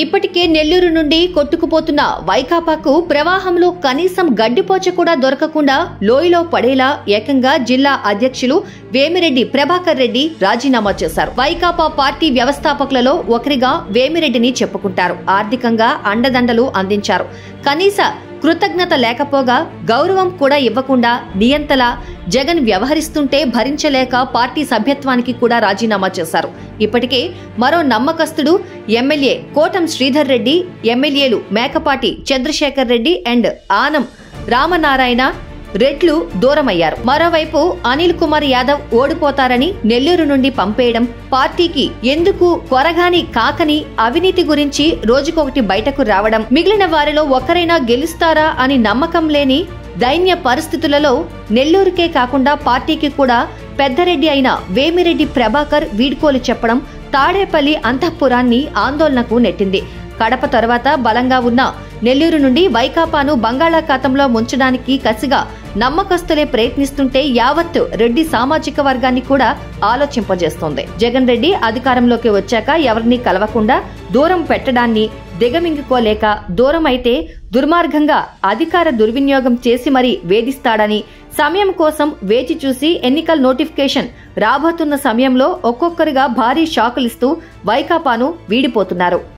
ఇప్పటికే నెల్లూరు నుండి కొట్టుకుపోతున్న వైకాపాకు ప్రవాహంలో కనీసం గడ్డిపోచ కూడా దొరకకుండా లోయలో పడేలా ఏకంగా జిల్లా అధ్యక్షులు వేమిరెడ్డి ప్రభాకర్ రెడ్డి రాజీనామా చేశారు. వైకాపా పార్టీ వ్యవస్థాపకులలో ఒకరిగా వేమిరెడ్డిని చెప్పుకుంటారు. ఆర్థికంగా అండదండలు అందించారు. కనీస కృతజ్ఞత లేకపోగా గౌరవం కూడా ఇవ్వకుండా నియంతలా జగన్ వ్యవహరిస్తుంటే భరించలేక పార్టీ సభ్యత్వానికి కూడా రాజీనామా చేశారు. ఇప్పటికే మరో నమ్మకస్తుడు ఎమ్మెల్యే కోటం శ్రీధర్ రెడ్డి, ఎమ్మెల్యేలు మేకపాటి చంద్రశేఖర్ రెడ్డి అండ్ ఆనం రామనారాయణ రెడ్లు దూరమయ్యారు. మరోవైపు అనిల్ కుమార్ యాదవ్ ఓడిపోతారని నెల్లూరు నుండి పంపేయడం, పార్టీకి ఎందుకు కొరగాని కాకని అవినీతి గురించి రోజుకొకటి బయటకు రావడం, మిగిలిన వారిలో ఒకరైనా గెలుస్తారా అని నమ్మకం లేని దైన్య పరిస్థితులలో నెల్లూరుకే కాకుండా పార్టీకి కూడా పెద్దరెడ్డి అయిన వేమిరెడ్డి ప్రభాకర్ వీడ్కోలు చెప్పడం తాడేపల్లి అంతఃపురాన్ని ఆందోళనకు నెట్టింది. కడప తర్వాత బలంగా ఉన్న నెల్లూరు నుండి వైకాపాను బంగాళాఖాతంలో ముంచడానికి కసిగా నమ్మకస్తులే ప్రయత్నిస్తుంటే యావత్ రెడ్డి సామాజిక వర్గాన్ని కూడా ఆలోచింపజేస్తోంది. జగన్ రెడ్డి అధికారంలోకి వచ్చాక ఎవరిని కలవకుండా దూరం పెట్టడాన్ని దిగమింగుకోలేక దూరం అయితే దుర్మార్గంగా అధికార దుర్వినియోగం చేసి మరీ వేధిస్తాడని సమయం కోసం వేచి చూసి ఎన్నికల నోటిఫికేషన్ రాబోతున్న సమయంలో ఒక్కొక్కరుగా భారీ షాకులిస్తూ వైకాపాను వీడిపోతున్నారు.